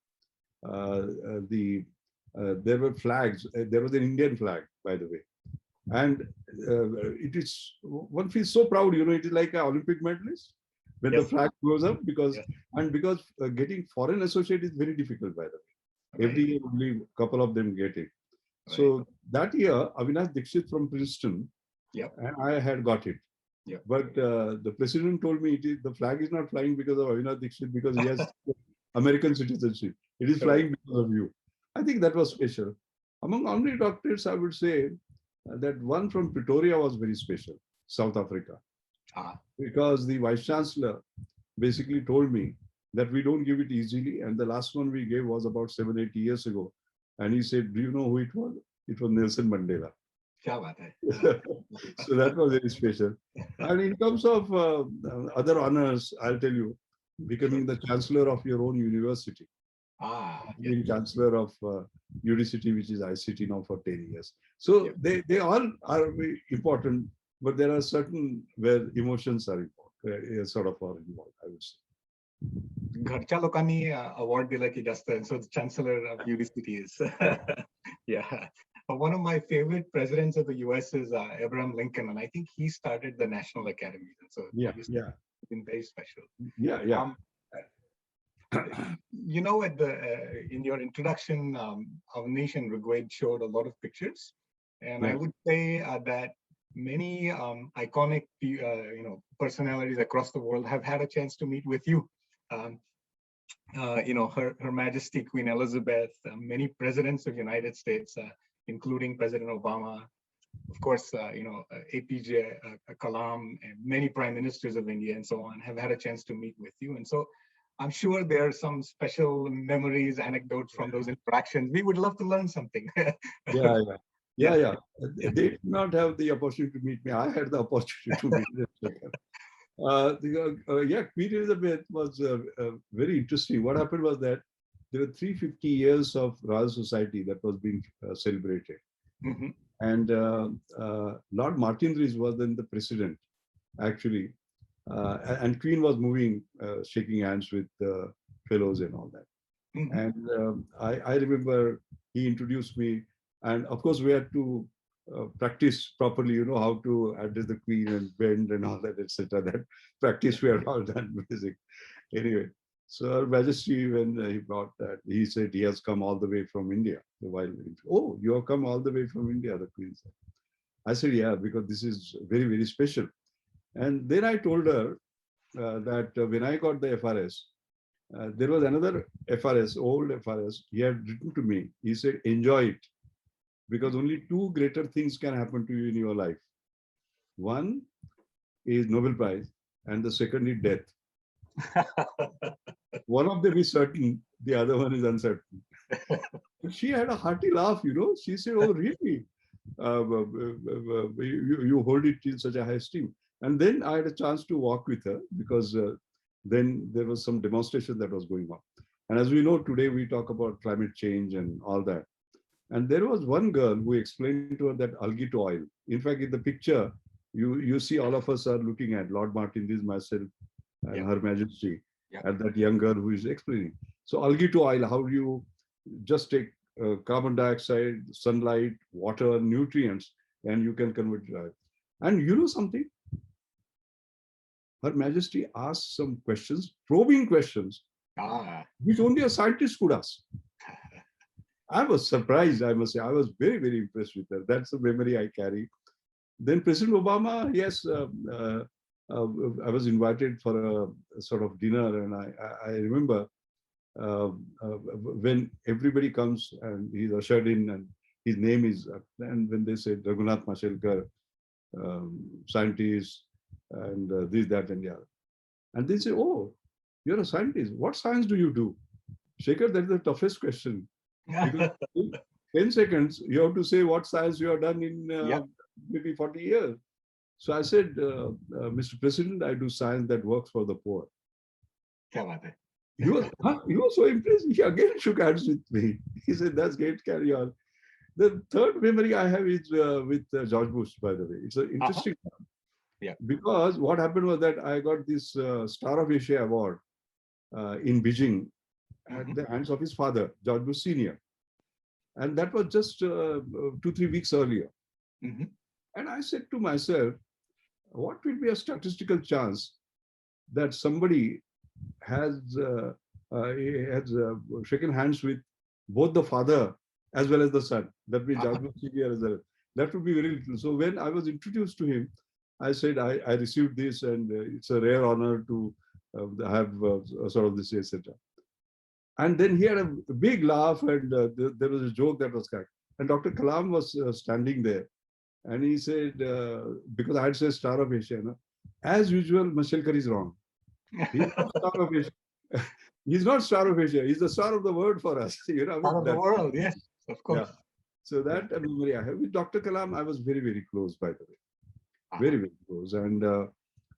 there were flags. There was an Indian flag, by the way, and it is, one feels so proud. It is like an Olympic medalist when the flag goes up, because getting foreign associate is very difficult, by the way. Every year only a couple of them get it. So that year, Avinash Dixit from Princeton, and I had got it. But the president told me the flag is not flying because of Avinash Dixit, because he has American citizenship. It is flying because of you. I think that was special. Among honorary doctorates, I would say that one from Pretoria was very special, South Africa. Because the Vice Chancellor basically told me that we don't give it easily. And the last one we gave was about 7-8 years ago. And he said, do you know who it was? It was Nelson Mandela. So that was very special. And in terms of other honors, I'll tell you, becoming the chancellor of your own university. Being chancellor of Udicity, which is ICT now for 10 years. So they all are very important, but there are certain where emotions are involved, sort of are involved, I would say. घरच्या लोकांनी award दिला की जास्त, so the chancellor of Udicity is one of my favorite presidents of the US is Abraham Lincoln, and I think he started the National Academy, and so it's been very special. At in your introduction, Avnish and Rigved showed a lot of pictures, and I would say that many iconic, personalities across the world have had a chance to meet with you. Um, Her Majesty Queen Elizabeth, many presidents of United States, including President Obama, of course, APJ Kalam, and many prime ministers of India and so on have had a chance to meet with you. And so I'm sure there are some special memories, anecdotes from those interactions. We would love to learn something. Yeah, Yeah. yeah. They did not have the opportunity to meet me. I had the opportunity to meet them. Yeah, Queen Elizabeth was very interesting. What happened was that there were 350 years of Royal Society that was being celebrated. Mhm. And Lord Martin Rees was then the president, actually. And Queen was moving, shaking hands with fellows and all that. Mhm. And I remember he introduced me, and of course we had to practice properly, how to address the Queen and bend and all that, etc. That practice we had all done basic. Anyway, so Her Majesty, when he brought that, he said he has come all the way from India. Oh, you have come all the way from India, the Queen said. I said, yeah, because this is very, very special. And then I told her that when I got the FRS, there was another FRS, old FRS. He had written to me. He said, enjoy it, because only two greater things can happen to you in your life. One is Nobel Prize, and the second is death. One of them is certain, the other one is uncertain. She had a hearty laugh, She said, oh, really? You hold it in such a high esteem. And then I had a chance to walk with her, because then there was some demonstration that was going on. And as we know, today we talk about climate change and all that. And there was one girl who explained to her that algae to oil. In fact, in the picture, you see all of us are looking at Lord Martin, this myself, and Yeah. Her Majesty, Yeah. and that young girl who is explaining. So algae to oil, how do you just take carbon dioxide, sunlight, water, nutrients, and you can convert it to oil. And you know something? Her Majesty asked some questions, probing questions, which only a scientist could ask. I was surprised, I must say. I was very, very impressed with her. That's the memory I carry. Then President Obama, yes, I was invited for a sort of dinner, and I remember when everybody comes and he's ushered in, and his name is, and when they say Raghunath Mashelkar, scientist, and this, that, and the other. And they say, oh, you're a scientist. What science do you do? Shekhar, that's the toughest question. Because in 10 seconds, you have to say what science you have done in maybe 40 years. So I said, Mr. President, I do science that works for the poor. He was so impressed. He again shook hands with me. He said, that's great, carry on. The third memory I have is with George Bush, by the way. It's an interesting one. Yeah. Because what happened was that I got this Star of Asia award in Beijing at the hands of his father, George Bush Sr. And that was just 2-3 weeks earlier. And I said to myself, what will be a statistical chance that somebody has shaken hands with both the father as well as the son? That means George Bush Sr. as well. That would be very little. So when I was introduced to him, I said, I received this, and it's a rare honor to have sort of this, etc. And then he had a big laugh, and there was a joke that was cracked. And Dr. Kalam was standing there, and he said, because I had said Star of Asia, as usual, Mashelkar is wrong. He's not Star of Asia. He's not Star of Asia. He's the star of the world for us. Star of the world, yes, of course. Yeah. So that memory I have. With Dr. Kalam, I was very, very close, by the way. Very, very close. And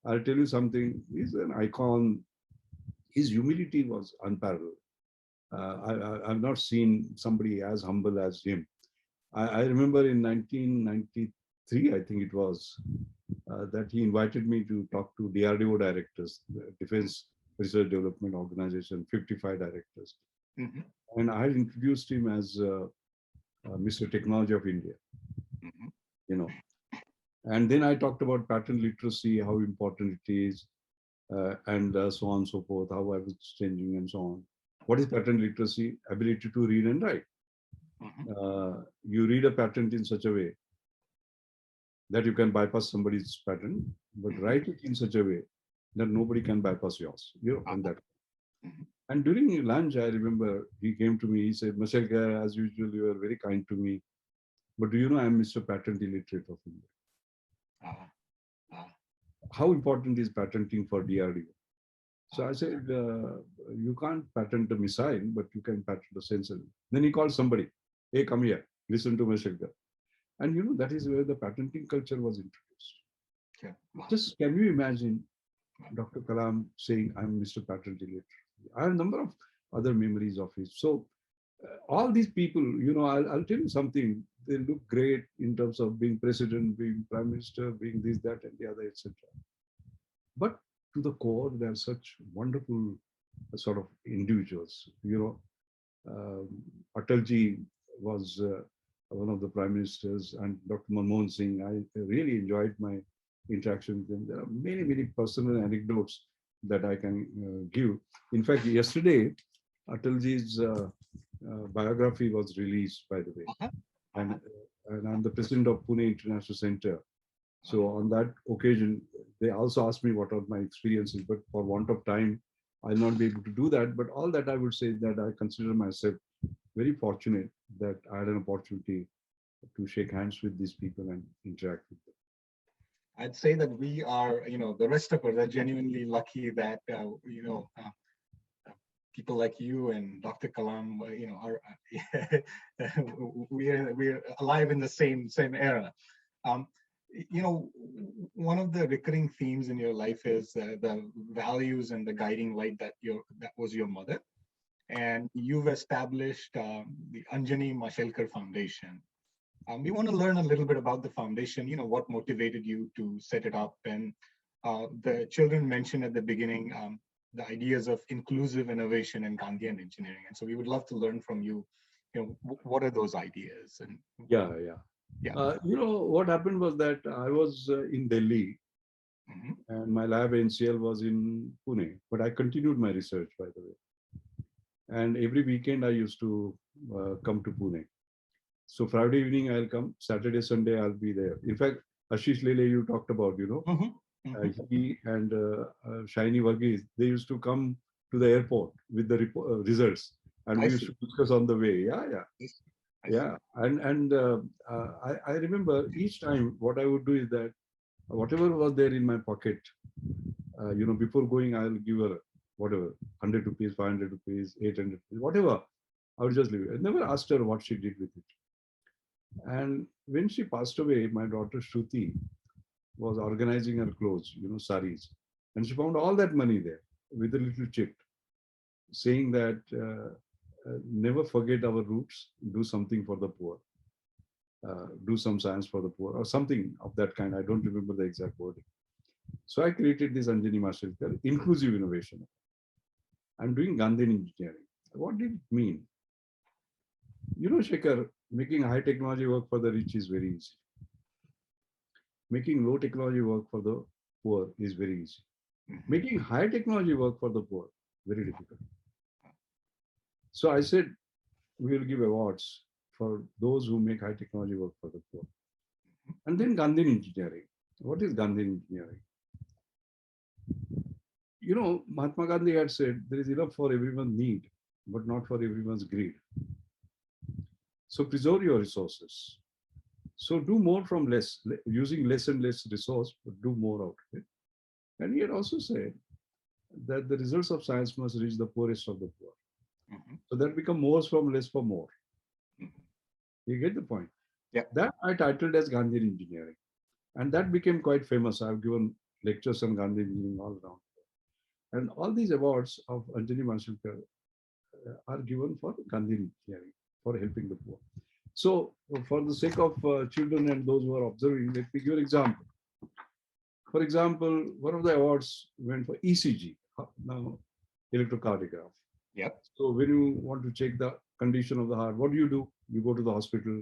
I'll tell you something. He's an icon. His humility was unparalleled. I've not seen somebody as humble as him. I remember in 1993, I think it was, that he invited me to talk to DRDO directors, the Defense Research Development Organization, 55 directors. And I had introduced him as Mr. Technology of India. And then I talked about patent literacy, how important it is, and so on and so forth, how I was changing and so on. What is patent literacy? Ability to read and write. You read a patent in such a way that you can bypass somebody's patent, but write it in such a way that nobody can bypass yours. And that. Mhm. And during lunch, I remember he came to me. He said, "Mashalkar, as usual, you are very kind to me. But do you know I'm Mr. Patent Illiterate of India? Ah, ah, How important is patenting for DRDO?" So I said, "You can't patent a missile, but you can patent a sensor." Then he called somebody. "Hey, come here. Listen to Mashalkar." And that is where the patenting culture was introduced. yeah. Wow. Just can you imagine Dr. Kalam saying, "I'm Mr. Patent Illiterate." I have a number of other memories of his. So all these people, I'll tell you something. They look great in terms of being president, being prime minister, being this, that, and the other, etc. But to the core, they're such wonderful sort of individuals. Atalji was one of the prime ministers, and Dr. Manmohan Singh. I really enjoyed my interaction with them. There are many, many personal anecdotes that I can give. In fact, yesterday, Atalji's biography was released, by the way, Uh-huh. and I'm the president of Pune International Center. So on that occasion, they also asked me what are my experiences, but for want of time, I'll not be able to do that. But all that I would say is that I consider myself very fortunate that I had an opportunity to shake hands with these people and interact with them. I'd say that we are, the rest of us are genuinely lucky that, people like you and Dr. Kalam, are we're alive in the same era. Um, One of the recurring themes in your life is the values and the guiding light that was your mother, and you've established the Anjani Mashelkar Foundation. We want to learn a little bit about the foundation. What motivated you to set it up, and the children mentioned at the beginning the ideas of inclusive innovation in Gandhian engineering, and so we would love to learn from you. What are those ideas? And Yeah. yeah. What happened was that I was in Delhi Mhm. and my lab NCL was in Pune, but I continued my research, by the way. And every weekend I used to come to Pune. So Friday evening I'll come, Saturday, Sunday I'll be there. In fact, Ashish Lele, you talked about, Mhm. Mhm. he and Shiny Varghese, they used to come to the airport with the results, and I we used see. to discuss on the way. I see. Yeah. I remember each time what I would do is that whatever was there in my pocket, before going, I'll give her whatever, 100 rupees, 500 rupees, 800 rupees, whatever. I would just leave it. I never asked her what she did with it. And when she passed away, my daughter Shruti was organizing her clothes, saris. And she found all that money there with a little chip saying that never forget our roots, do something for the poor, do some science for the poor, or something of that kind. I don't remember the exact wording. So I created this Anjani Mashelkar, inclusive innovation. I'm doing Gandhian engineering. What did it mean? Shekhar, making high technology work for the rich is very easy. Making low technology work for the poor is very easy. Mhm. Making high technology work for the poor, very difficult. So I said, we will give awards for those who make high technology work for the poor. And then Gandhian engineering. What is Gandhian engineering? Mahatma Gandhi had said there is enough for everyone's need, but not for everyone's greed. So preserve your resources. So do more from less, using less and less resource, but do more out of it. And he had also said that the results of science must reach the poorest of the poor. Mhm. So that become more from less for more. Mhm. You get the point? Yeah. That I titled as Gandhian engineering. And that became quite famous. I've given lectures on Gandhi engineering all around. And all these awards of Anjani Mashelkar are given for Gandhi engineering, for helping the poor. So for the sake of children and those who are observing, let me give an example. For example, one of the awards went for ECG, now electrocardiograph. Yep. So when you want to check the condition of the heart, what do? You go to the hospital,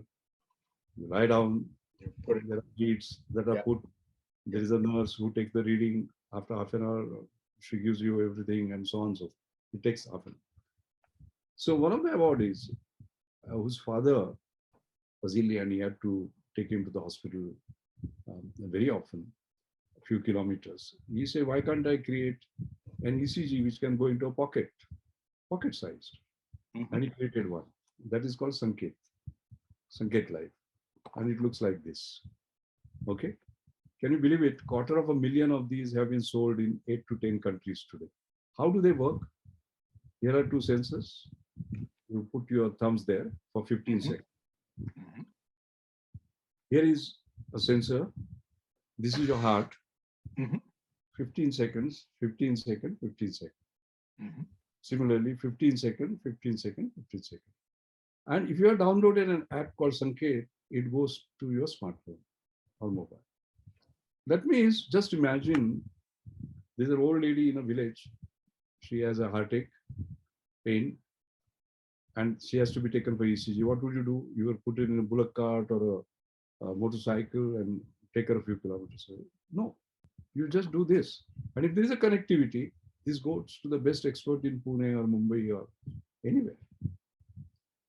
you lie down, You put it. there are sheets that are Yeah. put. There is a nurse who takes the reading. After half an hour, she gives you everything and so on. So it takes half an hour. So one of the awardees, whose father was ill and he had to take him to the hospital very often, a few kilometers. He say, why can't I create an ECG which can go into a pocket sized? And he created one. That is called Sanket Life. And it looks like this. Okay. Can you believe it? 250,000 of these have been sold in 8 to 10 countries today. How do they work? Here are two sensors. You put your thumbs there for 15 seconds. Here is a sensor. This is your heart. 15 seconds, 15 seconds, 15 seconds. Similarly, 15 seconds, 15 seconds, 15 seconds. And if you have downloaded an app called Sanket, it goes to your smartphone or mobile. That means, just imagine, there's an old lady in a village. She has a heartache, pain, and she has to be taken for ECG. What would you do? You would put it in a bullock cart or a motorcycle and take her a few kilometers away. No, you just do this. And if there is a connectivity, this goes to the best expert in Pune or Mumbai or anywhere.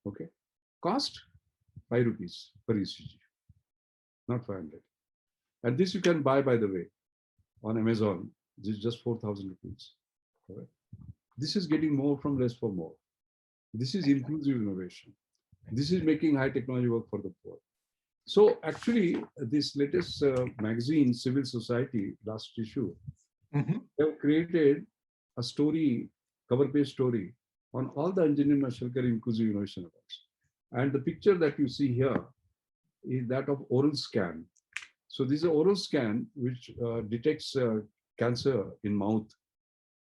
Okay. Cost 5 rupees per ECG, not 500. And this you can buy, by the way, on Amazon. This is just 4,000 rupees. Right? This is getting more from less for more. This is inclusive innovation. This is making high technology work for the poor. So actually, this latest magazine, Civil Society, last issue, they have created a story, cover page story on all the Anjani Mashelkar Inclusive Innovation Awards. And the picture that you see here is that of oral scan. So this is an oral scan which detects cancer in mouth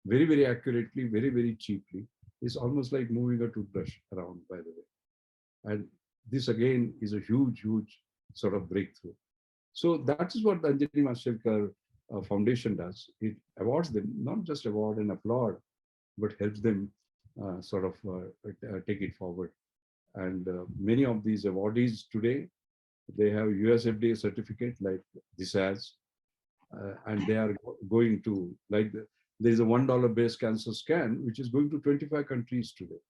very, very accurately, very, very cheaply. It's almost like moving a toothbrush around, by the way. And this again is a huge, huge sort of breakthrough. So that is what the Anjani Mashelkar Foundation does. It awards them, not just award and applaud, but helps them take it forward. And many of these awardees today, they have US FDA certificate like this has, and they are going to, like, there is a $1 breast cancer scan, which is going to 25 countries today.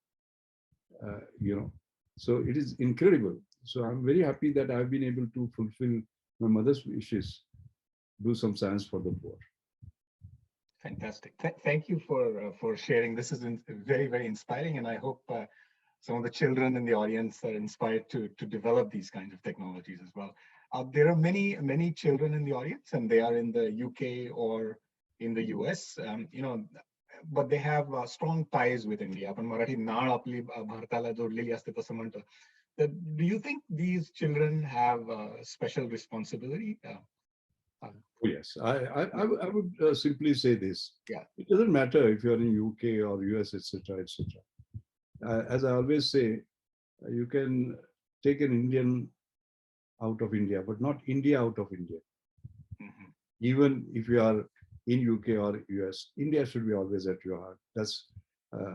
So it is incredible. So I'm very happy that I've been able to fulfill my mother's wishes, do some science for the poor. Fantastic. Thank you for sharing. This is very, very inspiring, and I hope some of the children in the audience are inspired to develop these kinds of technologies as well. There are many children in the audience, and they are in the UK or in the US, but they have strong ties with India. आपण मराठी नाळ आपली भारताला जोडलेली असते तसं म्हणतो. Do you think these children have special responsibility? Oh, yes, I would simply say this. Yeah. It doesn't matter if you're in UK or US, etc., etc. As I always say, you can take an Indian out of India, but not India out of India. Even if you are in UK or US, India should be always at your heart. That's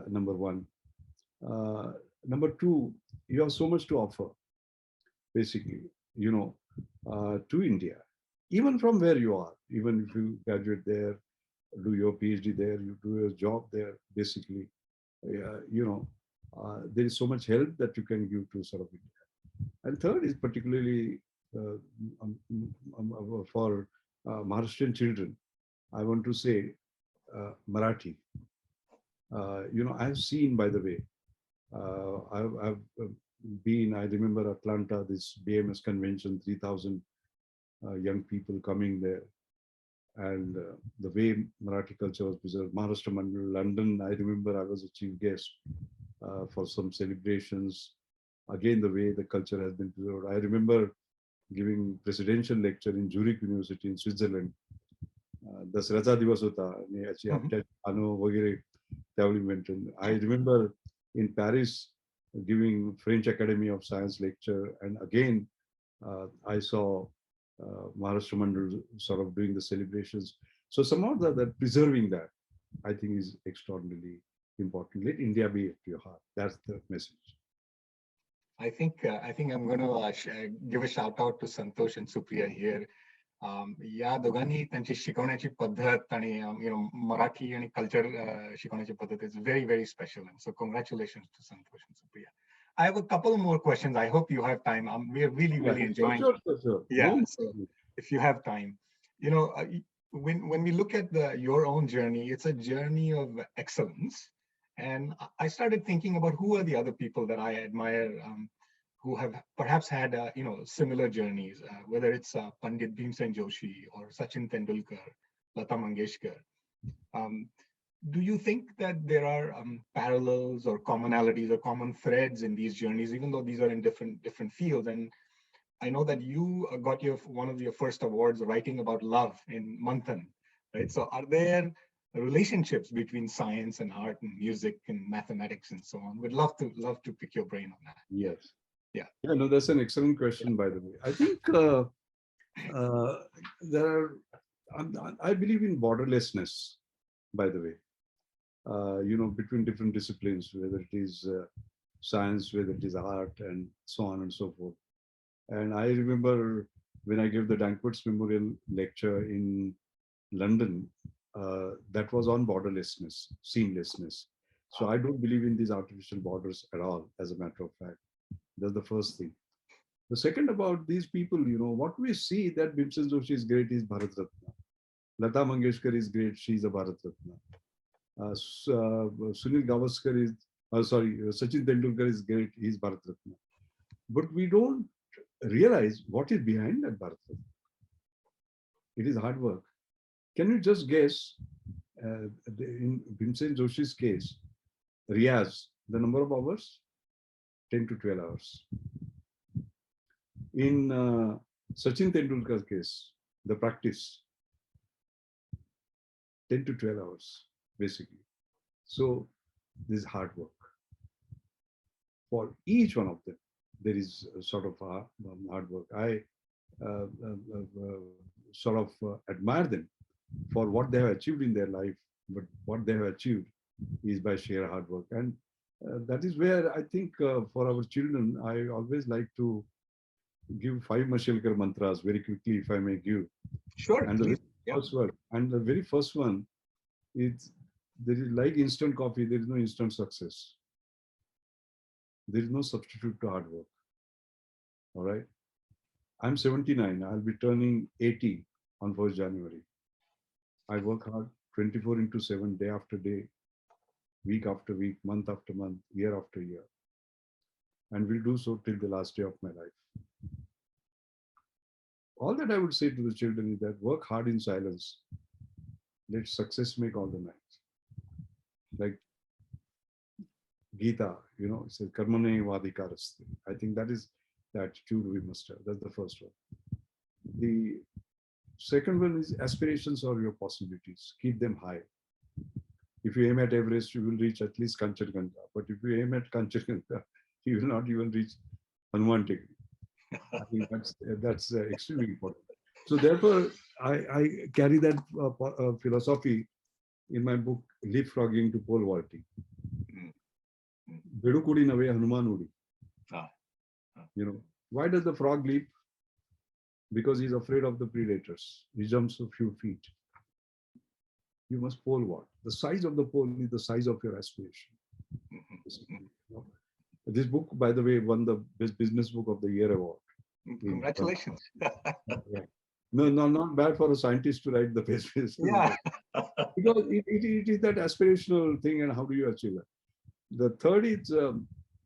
number one. Number two, you have so much to offer, basically, to India. Even from where you are, even if you graduate there, do your PhD there, you do your job there, basically, there is so much help that you can give to sort of India. And third is particularly for Maharashtrian children, I want to say Marathi. I've seen, by the way, I've been, I remember Atlanta, this BMS convention, 3,000 young people coming there. And the way Marathi culture was preserved. Maharashtra Mandal, London, I remember I was a chief guest for some celebrations. Again, the way the culture has been preserved. I remember giving presidential lecture in Zurich University in Switzerland. Dasracha Divas hota, I remember in Paris giving French Academy of Science lecture, and again I saw Maharashtra Mandal sort of doing the celebrations. So somehow that preserving that, I think, is extraordinarily important. Let India be at your heart. That's the message. I think I'm going to give a shout out to Santosh and Supriya here. या दोघांनी त्यांची शिकवण्याची पद्धत आणि मराठी आणि culture शिकवण्याची पद्धत is very, very special. And so congratulations to Santosh and Supriya. I have a couple more questions. I hope you have time. We are really, really enjoying. Sure. Yeah. So if you have time. You know, when we look at your own journey, it's a journey of excellence. And I started thinking about who are the other people that I admire, who have perhaps had similar journeys, whether it's Pandit Bhimsen Joshi or Sachin Tendulkar, Lata Mangeshkar. Um, do you think that there are parallels or commonalities or common threads in these journeys, even though these are in different fields? And I know that you got one of your first awards writing about love in Manthan, right? So are there relationships between science and art and music and mathematics and so on? We'd love to pick your brain on that. Yes. Yeah. Yeah, no, that's an excellent question, by the way. I think there are, I believe in borderlessness, by the way, between different disciplines, whether it is science, whether it is art, and so on and so forth. And I remember when I gave the Danckwerts Memorial lecture in London, that was on borderlessness, seamlessness. So I don't believe in these artificial borders at all, as a matter of fact. That's the first thing. The second, about these people, what we see that Bhimsen Joshi is great, is Bharat Ratna. Lata Mangeshkar is great, she's a Bharat Ratna. Sunil Gavaskar is, Sachin Tendulkar is great, he's Bharat Ratna. But we don't realize what is behind that Bharat Ratna. It is hard work. Can you just guess, in Bhimsen Joshi's case, Riyaz, the number of hours? 10 to 12 hours. In Sachin Tendulkar's case, the practice, 10 to 12 hours, basically. So this is hard work. For each one of them, there is a sort of hard work. I admire them for what they have achieved in their life, but what they have achieved is by sheer hard work. And that is where I think for our children, I always like to give 5 Mashelkar mantras very quickly, if I may give. Sure. And the very first one is, there is, like instant coffee, there is no instant success. There is no substitute to hard work. All right. I'm 79. I'll be turning 80 on 1st January. I work hard 24/7, day after day, week after week, month after month, year after year. And will do so till the last day of my life. All that I would say to the children is that work hard in silence. Let success make all the nights. Like Gita, it says, Karmane Vadikaraste. I think that is the attitude we must have. That's the first one. The second one is aspirations or your possibilities. Keep them high. If you aim at Everest, you will reach at least Kanchenjunga. But if you aim at Kanchenjunga, you will not even reach Hanuman Tekri. I think that's extremely important. So therefore, I carry that philosophy in my book, Leapfrogging to Pole Vaulting. Bedukudi Nave Hanuman Udi. Why does the frog leap? Because he's afraid of the predators. He jumps a few feet. You must pole vault. The size of the pole is the size of your aspiration. This book, by the way, won the Best Business Book of the Year award. Congratulations. Yeah. No, not bad for a scientist to write the Best Business Yeah. Book. Because it is that aspirational thing, and how do you achieve it? The third is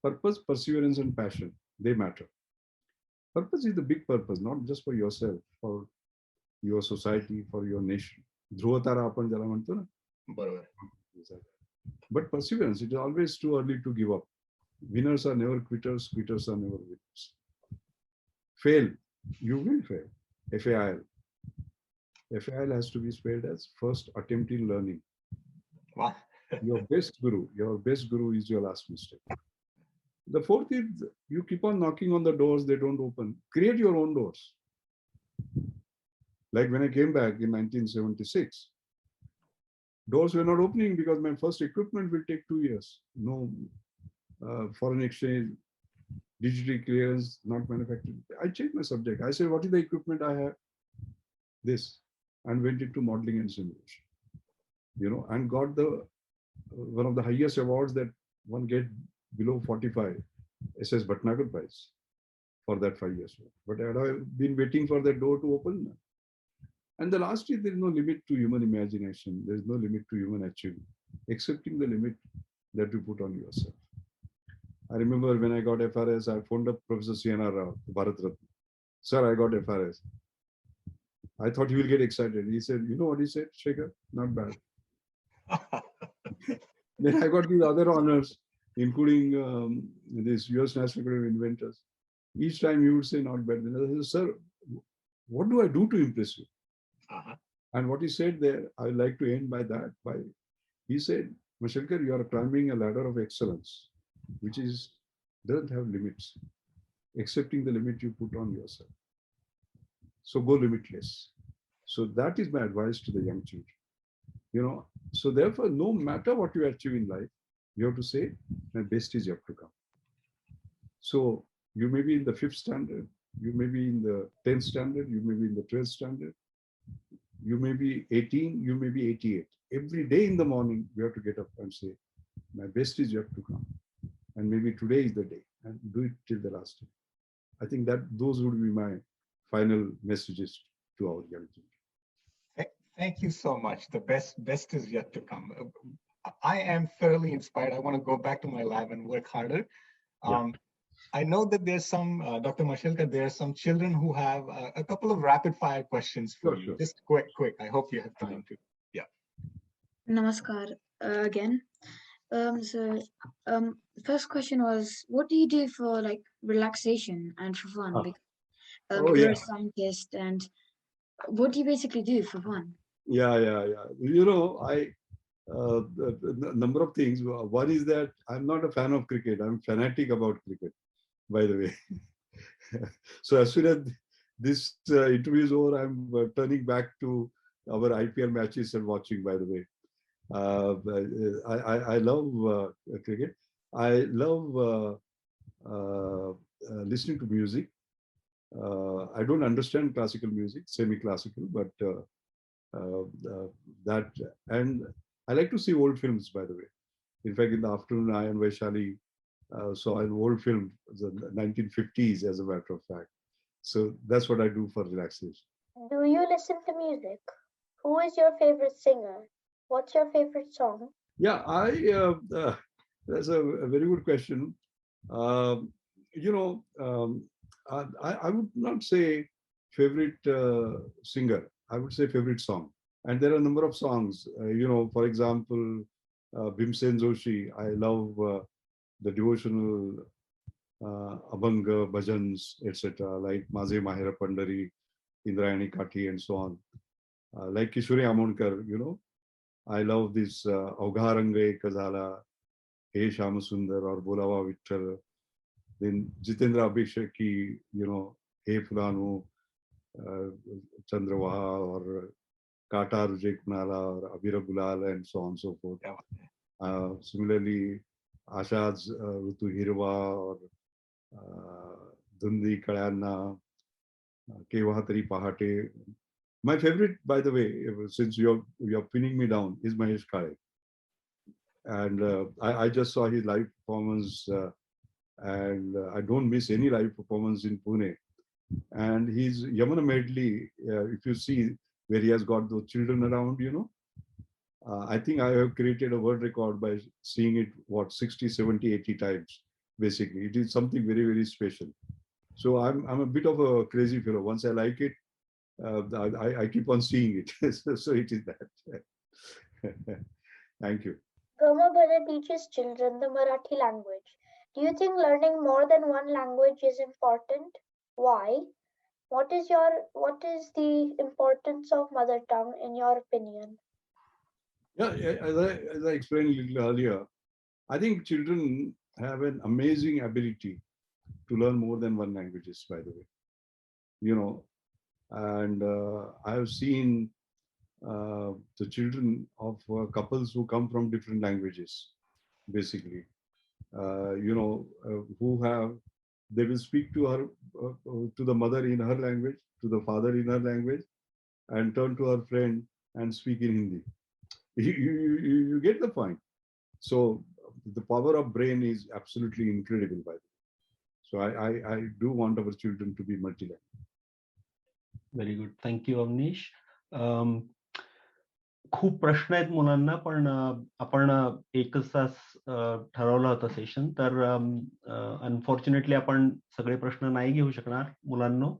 purpose, perseverance, and passion. They matter. Purpose is the big purpose, not just for yourself, for your society, for your nation. Dhruvatara apan jala manto na. But perseverance, it is always too early to give up. Winners are never quitters, quitters are never winners. Fail, you will fail. FAIL. FAIL has to be spelled as first attempt in learning. Wow. Your best guru is your last mistake. The fourth is, you keep on knocking on the doors, they don't open. Create your own doors. Like when I came back in 1976, doors were not opening because my first equipment will take 2 years. No foreign exchange, digital clearance, not manufactured. I changed my subject. I said, what is the equipment I have? This. And went into modeling and simulation. And got the one of the highest awards that one get below 45, SS Bhatnagar Prize, for that 5 years. But had I been waiting for that door to open, And the last is there is no limit to human imagination. There is no limit to human achievement, excepting the limit that you put on yourself. I remember when I got FRS, I phoned up Professor CNR Rao, Bharat Ratna. Sir, I got FRS. I thought he will get excited. He said, you know what he said, Shekhar? Not bad. Then I got these other honors, including this US National Academy of Inventors. Each time he would say, not bad. Then I said, sir, what do I do to impress you? And what he said there, I would like to end by that. He said, Mashelkar, you are climbing a ladder of excellence, which doesn't have limits, excepting the limit you put on yourself. So go limitless. So that is my advice to the young children. So therefore, no matter what you achieve in life, you have to say, my best is yet to come. So you may be in the 5th standard, you may be in the 10th standard, you may be in the 12th standard, you may be 18, you may be 88. Every day in the morning, you have to get up and say, my best is yet to come. And maybe today is the day, and do it till the last day. I think that those would be my final messages to our young children. Thank you so much. The best is yet to come. I am thoroughly inspired. I want to go back to my lab and work harder. I know that there's some, Dr. Mashelkar, there are some children who have a couple of rapid fire questions for you. Sure. Just quick. I hope you have time to. Yeah. Namaskar again. First question was, what do you do for like relaxation and for fun? Because you're a scientist, and what do you basically do for fun? Yeah. A number of things. One is that I'm not a fan of cricket. I'm fanatic about cricket, by the way. So as soon as this interview is over, I'm turning back to our IPL matches and watching, by the way. I love cricket. I love listening to music. I don't understand classical music, semi-classical, but that, and I like to see old films, by the way. In fact, in the afternoon, I and Vaishali saw an old film, the 1950s, as a matter of fact. So that's what I do for relaxation. Do you listen to music? Who is your favorite singer? What's your favorite song? Yeah, that's a very good question. I would not say favorite singer. I would say favorite song. And there are a number of songs. For example, Bhimsen Joshi. I love the devotional Abhanga, bhajans, etc., like Maze Mahera Pandari, Indrayani Kati, and so on. Like Kishore Amonkar, I love this Avgharanga Kazala, He Shamasundar, or Bolava Vittal. Then Jitendra Abhisheki, He Fulanu, Chandravaha, or Kata Rujay Kunala, or Abhira Gulal, and so on and so forth. Similarly, Ashad's Rutu Hirva, or Dhundi Kalyana, Kevahatari Pahate. My favorite, by the way, since you're pinning me down, is Mahesh Kale. And I just saw his live performance, and I don't miss any live performance in Pune. And his Yamuna medley, if you see where he has got those children around, I think I have created a world record by seeing it, 60, 70, 80 times, basically. It is something very, very special. So I'm a bit of a crazy fellow. Once I like it, I keep on seeing it. So it is that. Thank you. Gama Bhana teaches children the Marathi language. Do you think learning more than one language is important? Why? What is the importance of mother tongue in your opinion? Yeah, as I explained a little earlier, I think children have an amazing ability to learn more than one languages, by the way. And I have seen the children of couples who come from different languages, basically, they will speak to her, to the mother in her language, to the father in her language, and turn to her friend and speak in Hindi. You get the point. So the power of brain is absolutely incredible, by the way. So I do want our children to be multilingual. Very good. Thank you, Avnish. खूप प्रश्न आहेत मुलांना, पण आपण 1 तास ठरवलं होतं session, तर unfortunately आपण सगळे प्रश्न नाही घेऊ शकणार मुलांनो.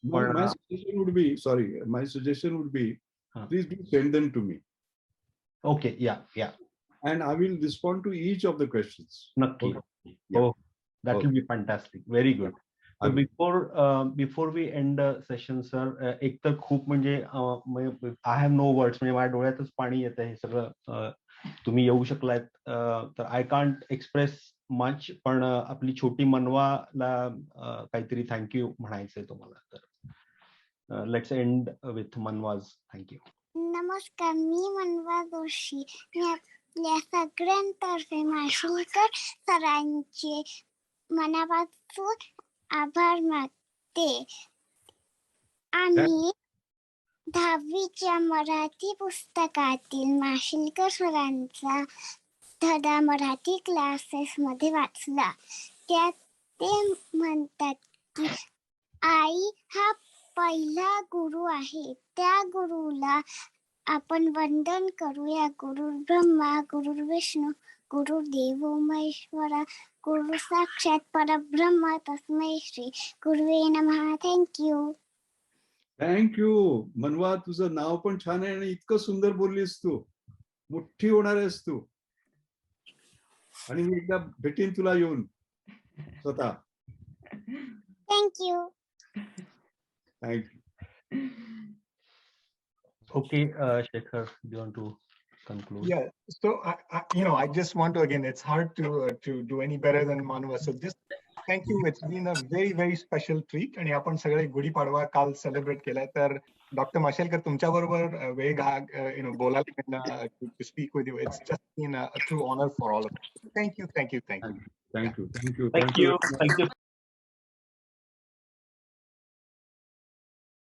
My suggestion would be, sorry, my suggestion would be, please do send them to me. Okay, yeah. And I will respond to each of the questions. Nakki. Yeah. Oh, that will be fantastic. Very good. So I will. before we end the session, sir, एक तर खूप म्हणजे I have no words, म्हणजे माझ्या डोळ्यातच पाणी येतं हे सगळं तुम्ही येऊ शकलात, तर आय कांट एक्सप्रेस मच, पण आपली छोटी मनवाला काहीतरी थँक्यू म्हणायचंय तुम्हाला. तर लेट्स एंड विथ मनवाज थँक्यू. नमस्कार, मी मनवा जोशी. मी आपल्या सगळ्यांतर्फे माशेलकर सरांचे मनापासून आभार मानते. आम्ही 10वीच्या मराठी पुस्तकातील माशेलकर सरांचा धडा मराठी क्लासेसमध्ये वाचला. त्यात ते म्हणतात की आई हा पहिला गुरु आहे. त्या गुरुला आपण वंदन करूया. गुरु ब्रह्मा, गुरु विष्णू, गुरु देवो महेश्वरा, गुरु साक्षात परब्रह्म तस्मै श्री गुरुवे नमः. थँक्यू. थँक्यू मनवा, तुझं नाव पण छान आहे आणि इतकं सुंदर बोललीस तू. मोठी होणार आहेस तू. आणि मी एकदा भेटीन तुला येऊन स्वतः. Thank you. Thank you. Okay, Shekhar, do you want to conclude? Yeah, so I just want to, again, it's hard to do any better than Manwa. So just thank you. It's been a very, very special treat. आणि आपण सगळे गुढीपाडवा काल celebrate केलाय. तर doctor Mashelkar तुमच्या बरोबर वेळ बोलायला to speak with you. It's just been a true honor for all of us. Thank you. Thank you.